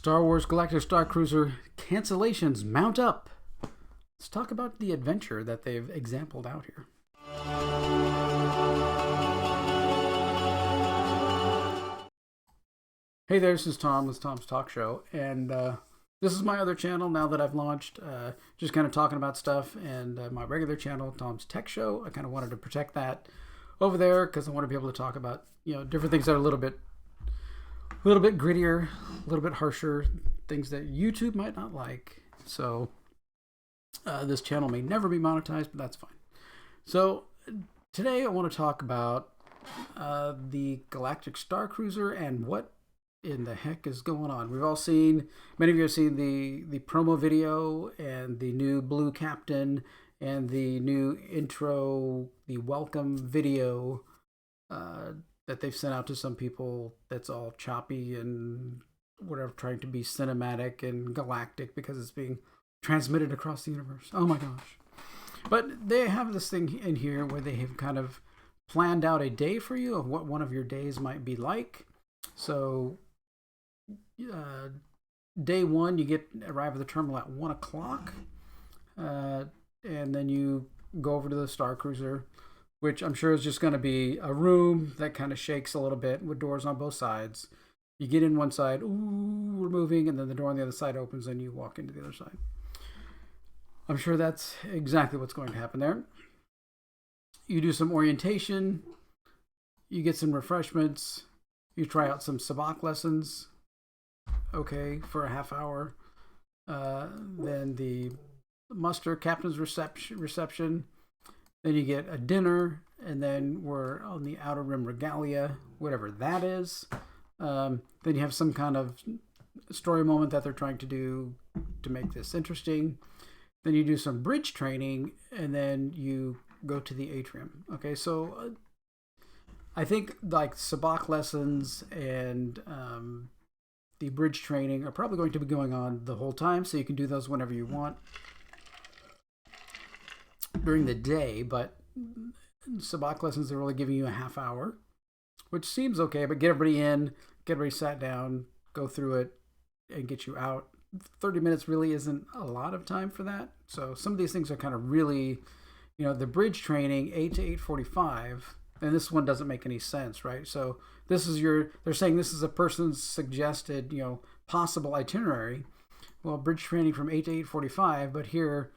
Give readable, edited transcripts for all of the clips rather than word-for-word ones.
Star Wars Galactic Starcruiser cancellations mount up. Let's talk about the adventure that they've exampled out here. Hey there, this is Tom with Tom's Talk Show, and this is my other channel now that I've launched, just kind of talking about stuff, and my regular channel, Tom's Tech Show. I kind of wanted to protect that over there because I want to be able to talk about different things that are a little bit grittier, a little bit harsher, things that YouTube might not like. So this channel may never be monetized, but that's fine. So today I want to talk about the Galactic Starcruiser and what in the heck is going on. We've all seen, many of you have seen the promo video and the new blue captain and the new intro, the welcome video that they've sent out to some people that's all choppy and whatever, trying to be cinematic and galactic because it's being transmitted across the universe. Oh my gosh. But they have this thing in here where they have kind of planned out a day for you of what one of your days might be like. So day one, you arrive at the terminal at 1 o'clock, and then you go over to the Starcruiser, which I'm sure is just going to be a room that kind of shakes a little bit with doors on both sides. You get in one side, ooh, we're moving, and then the door on the other side opens and you walk into the other side. I'm sure that's exactly what's going to happen there. You do some orientation, you get some refreshments, you try out some sabacc lessons, okay, for a half hour. Then the muster captain's reception. Then you get a dinner, and then we're on the Outer Rim Regalia, whatever that is. Then you have some kind of story moment that they're trying to do to make this interesting. Then you do some bridge training, and then you go to the atrium. Okay, so I think like sabacc lessons and the bridge training are probably going to be going on the whole time, so you can do those whenever you want during the day. But sabacc lessons are really giving you a half hour, which seems okay, but get everybody in, get everybody sat down, go through it, and get you out. 30 minutes really isn't a lot of time for that. So some of these things are kind of really, the bridge training, 8 to 8:45, and this one doesn't make any sense, right? So this is they're saying this is a person's suggested, possible itinerary. Well, bridge training from 8 to 8:45, but here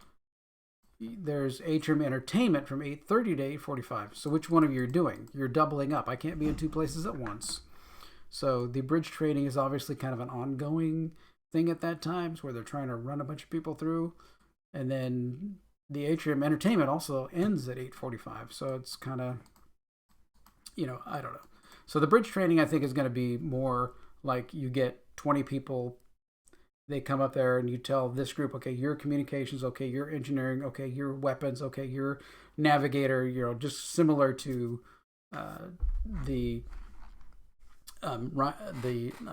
there's atrium entertainment from 8:30 to 8:45. So which one of you are doing? You're doubling up. I can't be in two places at once. So the bridge training is obviously kind of an ongoing thing at that time, where they're trying to run a bunch of people through. And then the atrium entertainment also ends at 8:45. So it's kind of, I don't know. So the bridge training, I think, is going to be more like you get 20 people. They come up there and you tell this group, okay, your communications, okay, your engineering, okay, your weapons, okay, your navigator, just similar to the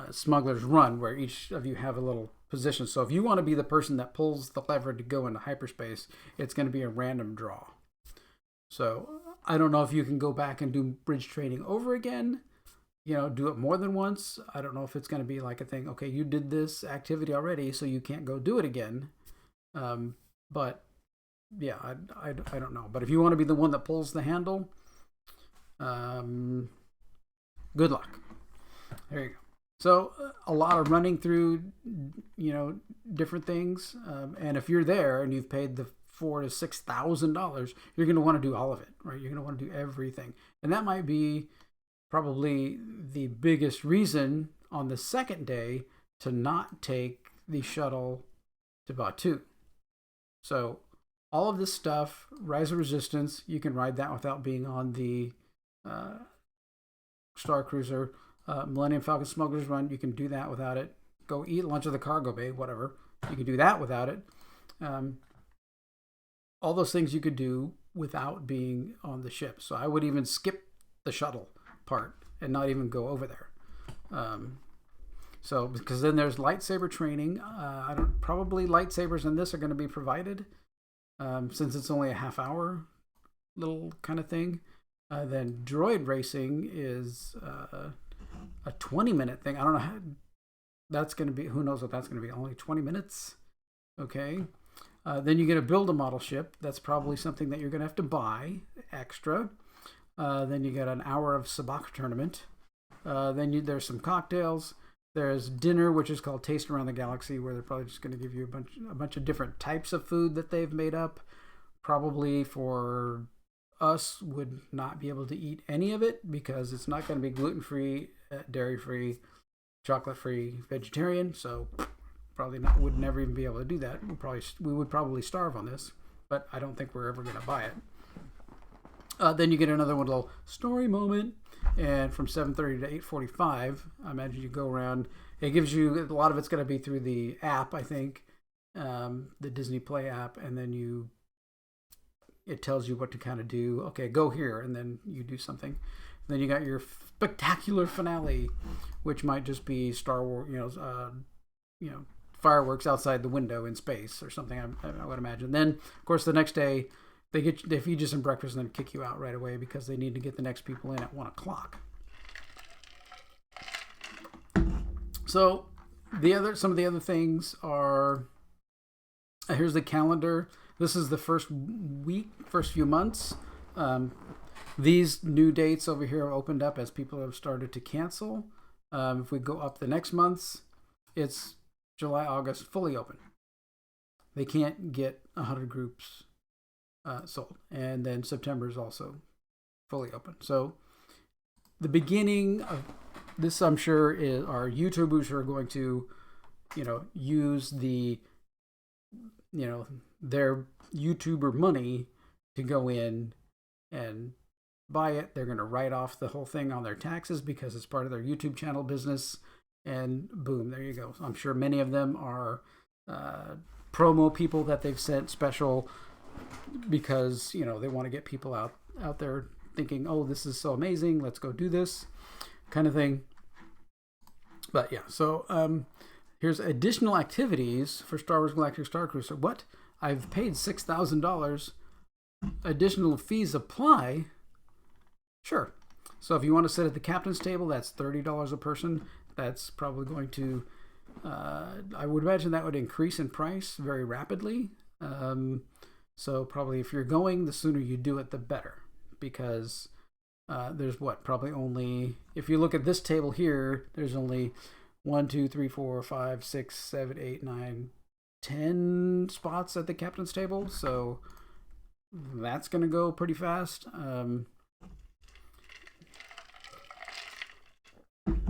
Smuggler's Run, where each of you have a little position. So if you want to be the person that pulls the lever to go into hyperspace, it's going to be a random draw. So I don't know if you can go back and do bridge training over again, do it more than once. I don't know if it's going to be like a thing, okay, you did this activity already, so you can't go do it again. But yeah, I don't know. But if you want to be the one that pulls the handle, good luck. There you go. So a lot of running through, different things. And if you're there and you've paid the $4,000 to $6,000, you're going to want to do all of it, right? You're going to want to do everything. And that might be probably the biggest reason on the second day to not take the shuttle to Batu. So all of this stuff, Rise of Resistance, you can ride that without being on the Starcruiser. Millennium Falcon Smuggler's Run, you can do that without it. Go eat lunch at the cargo bay, whatever. You can do that without it. All those things you could do without being on the ship. So I would even skip the shuttle part and not even go over there. So because then there's lightsaber training. Probably lightsabers in this are going to be provided, since it's only a half hour little kind of thing. Then droid racing is a 20-minute thing. I don't know That's going to be, who knows what that's going to be, only 20 minutes. Okay. Then you get to build a model ship. That's probably something that you're going to have to buy extra. Then you get an hour of sabacc tournament. There's some cocktails. There's dinner, which is called Taste Around the Galaxy, where they're probably just going to give you a bunch of different types of food that they've made up. Probably for us, would not be able to eat any of it because it's not going to be gluten-free, dairy-free, chocolate-free, vegetarian. So probably not, would never even be able to do that. We would probably starve on this, but I don't think we're ever going to buy it. Then you get another one little story moment, and from 7:30 to 8:45, I imagine you go around. It gives you, a lot of it's going to be through the app, I think, the Disney Play app, and then it tells you what to kind of do. Okay, go here, and then you do something. Then you got your spectacular finale, which might just be Star Wars, fireworks outside the window in space or something. I would imagine. Then, of course, the next day they feed you some breakfast and then kick you out right away because they need to get the next people in at 1:00. So some of the other things are, here's the calendar. This is the first few months. These new dates over here have opened up as people have started to cancel. If we go up the next months, it's July, August, fully open. They can't get 100 groups sold. And then September is also fully open. So the beginning of this, I'm sure, is our YouTubers who are going to, use their YouTuber money to go in and buy it. They're going to write off the whole thing on their taxes because it's part of their YouTube channel business. And boom, there you go. I'm sure many of them are promo people that they've sent special because, they want to get people out there thinking, oh, this is so amazing, let's go do this kind of thing. But yeah, so here's additional activities for Star Wars Galactic Starcruiser. What? I've paid $6,000. Additional fees apply? Sure. So if you want to sit at the captain's table, that's $30 a person. That's probably going to, I would imagine that would increase in price very rapidly. So probably if you're going, the sooner you do it, the better. Because there's probably only, if you look at this table here, there's only 1, 2, 3, 4, 5, 6, 7, 8, 9, 10 spots at the captain's table. So that's going to go pretty fast.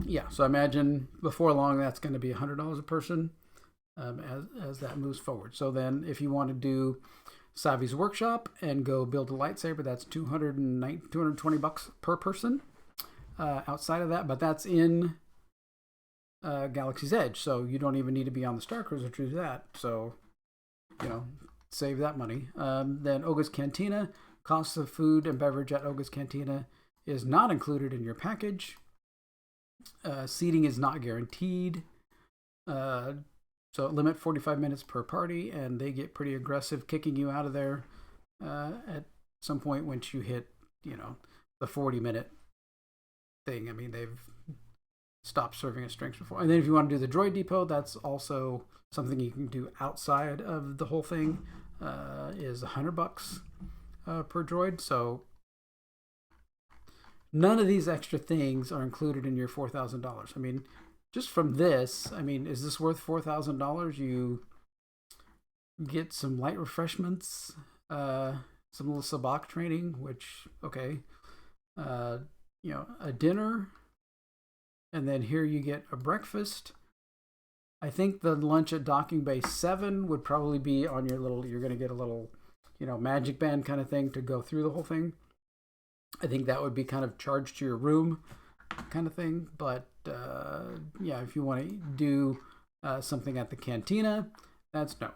Yeah, so I imagine before long that's going to be $100 a person as that moves forward. So then if you want to do Savi's workshop and go build a lightsaber, that's $220 per person. Outside of that, but that's in Galaxy's Edge, so you don't even need to be on the Starcruiser to do that. So, save that money. Then Oga's Cantina, cost of food and beverage at Oga's Cantina is not included in your package. Seating is not guaranteed. So limit 45 minutes per party, and they get pretty aggressive kicking you out of there at some point once you hit, the 40-minute thing. I mean, they've stopped serving as drinks before. And then if you want to do the droid depot, that's also something you can do outside of the whole thing. Is $100 per droid. So none of these extra things are included in your $4,000. I mean, just from this, is this worth $4,000? You get some light refreshments, some little sabacc training, which, okay, a dinner, and then here you get a breakfast. I think the lunch at Docking Bay 7 would probably be on your you're going to get a little, magic band kind of thing to go through the whole thing. I think that would be kind of charged to your room kind of thing. But if you want to do something at the cantina,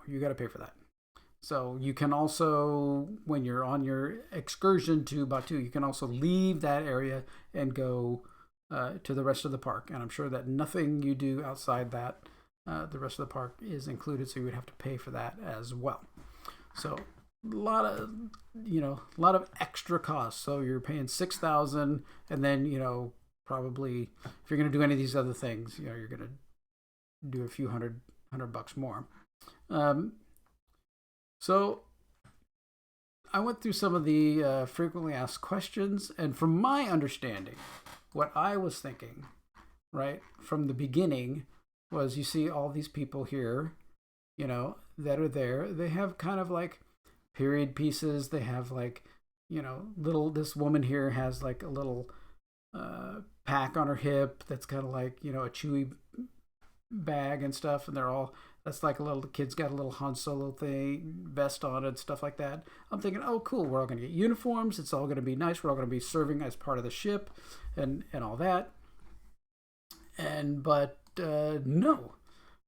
you got to pay for that. So you can also, when you're on your excursion to Batuu, you can also leave that area and go to the rest of the park. And I'm sure that nothing you do outside that, the rest of the park is included, so you would have to pay for that as well. So a lot of extra costs. So you're paying $6,000, and then probably if you're going to do any of these other things, you're going to do a few hundred bucks more. So I went through some of the frequently asked questions, and from my understanding, what I was thinking, right, from the beginning was, you see all these people here, that are there. They have kind of like period pieces. They have like, this woman here has like a little pack on her hip that's kind of like, a Chewy bag and stuff, and that's like the kid's got a little Han Solo vest on it, stuff like that. I'm thinking, oh cool, we're all going to get uniforms, it's all going to be nice, we're all going to be serving as part of the ship and all that. But no.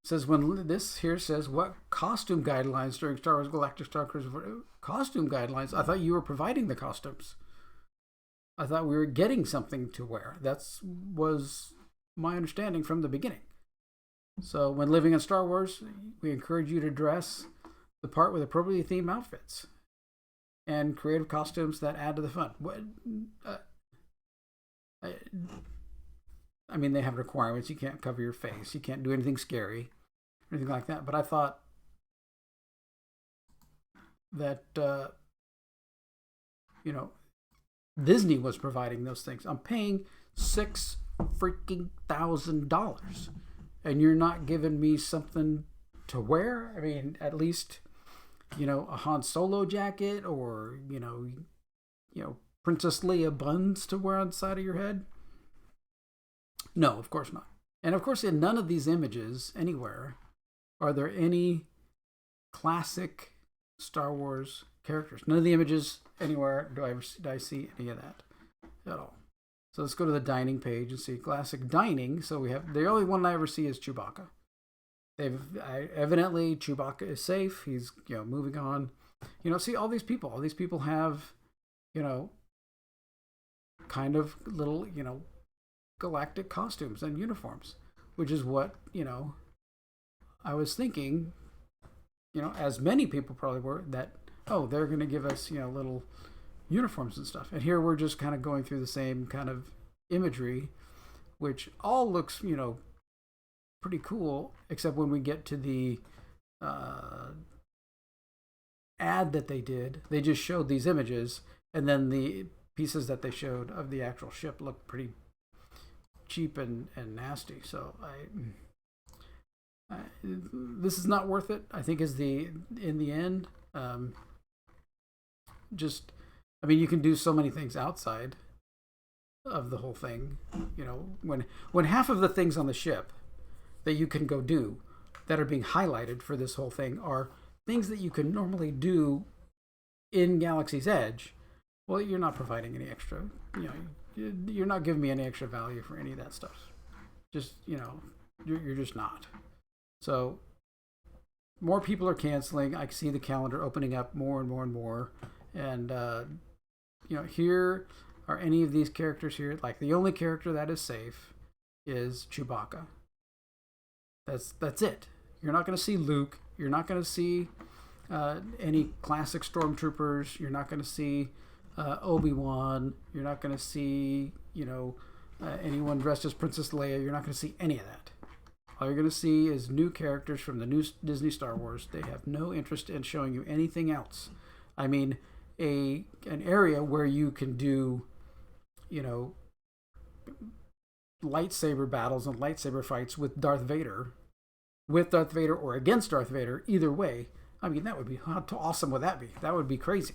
It says, when this here says, what costume guidelines during Star Wars Galactic Starcruiser? Costume guidelines? I thought you were providing the costumes. I thought we were getting something to wear. That was my understanding from the beginning. So when living in Star Wars, we encourage you to dress the part with appropriately themed outfits and creative costumes that add to the fun. I mean, they have requirements. You can't cover your face. You can't do anything scary, anything like that. But I thought that, Disney was providing those things. I'm paying $6,000, and you're not giving me something to wear. I mean, at least, a Han Solo jacket, or Princess Leia buns to wear on the side of your head. No, of course not. And of course, in none of these images anywhere are there any classic Star Wars characters. None of the images anywhere do I see any of that at all. So let's go to the dining page and see classic dining. So we have, the only one I ever see is Chewbacca. Evidently Chewbacca is safe. He's moving on. See all these people. All these people have kind of little galactic costumes and uniforms, which is what I was thinking. As many people probably were, that they're going to give us little uniforms and stuff. And here we're just kind of going through the same kind of imagery, which all looks pretty cool, except when we get to the ad that they did. They just showed these images, and then the pieces that they showed of the actual ship looked pretty cheap and nasty. So this is not worth it, I think, in the end. You can do so many things outside of the whole thing. When half of the things on the ship that you can go do that are being highlighted for this whole thing are things that you can normally do in Galaxy's Edge, well, you're not providing any extra, you're not giving me any extra value for any of that stuff. Just, you're just not. So more people are canceling. I see the calendar opening up more and more and more. And, here are any of these characters here. Like, the only character that is safe is Chewbacca. That's it. You're not going to see Luke. You're not going to see any classic stormtroopers. You're not going to see Obi-Wan. You're not going to see, anyone dressed as Princess Leia. You're not going to see any of that. All you're going to see is new characters from the new Disney Star Wars. They have no interest in showing you anything else. I mean, an area where you can do, lightsaber battles and lightsaber fights with Darth Vader or against Darth Vader, either way. I mean, that would be, how awesome would that be? That would be crazy,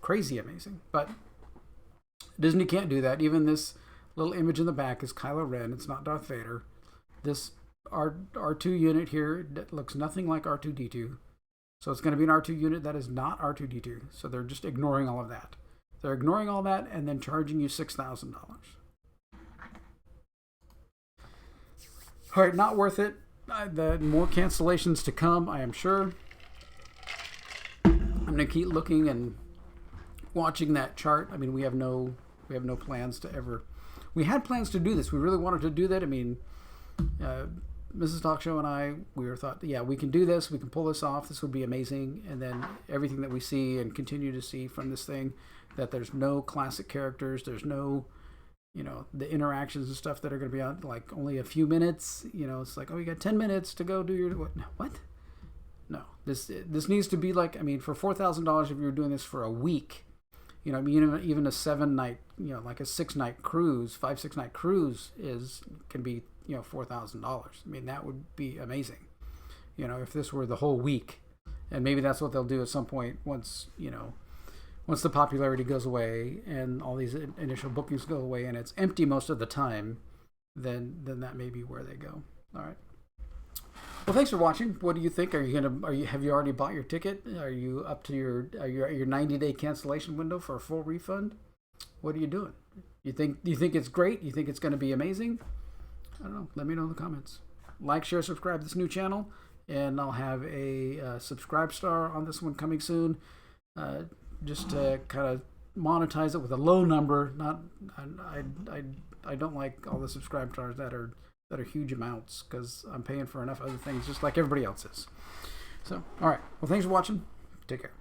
crazy amazing. But Disney can't do that. Even this little image in the back is Kylo Ren. It's not Darth Vader. This R2 unit here that looks nothing like R2-D2. So it's going to be an R2 unit that is not R2-D2. So they're just ignoring all of that. They're ignoring all that and then charging you $6,000. All right, not worth it. The more cancellations to come, I am sure. I'm going to keep looking and watching that chart. I mean, we have no plans to ever. We had plans to do this. We really wanted to do that. I mean, Mrs. Talk Show and I, we thought, yeah, we can do this. We can pull this off. This would be amazing. And then everything that we see and continue to see from this thing, that there's no classic characters. There's no you know, the interactions and stuff that are going to be on like only a few minutes. You know, it's like, oh, you got 10 minutes to go do your what? No, this needs to be like, I mean, for $4,000, if you were doing this for a week, you know, I mean, even a 7-night, you know, like a 6-night cruise, 5-6 night cruise can be, you know, $4,000. I mean, that would be amazing. You know, if this were the whole week, and maybe that's what they'll do at some point once, you know, once the popularity goes away and all these initial bookings go away and it's empty most of the time, then that may be where they go. All right. Well, thanks for watching. What do you think? Have you already bought your ticket? Are you up to your 90-day cancellation window for a full refund? What are you doing? You think it's great? You think it's going to be amazing? I don't know. Let me know in the comments. Like, share, subscribe to this new channel, and I'll have a subscribe star on this one coming soon. Just to kind of monetize it with a low number. I don't like all the subscribe stars that are huge amounts, because I'm paying for enough other things just like everybody else is. So, all right. Well, thanks for watching. Take care.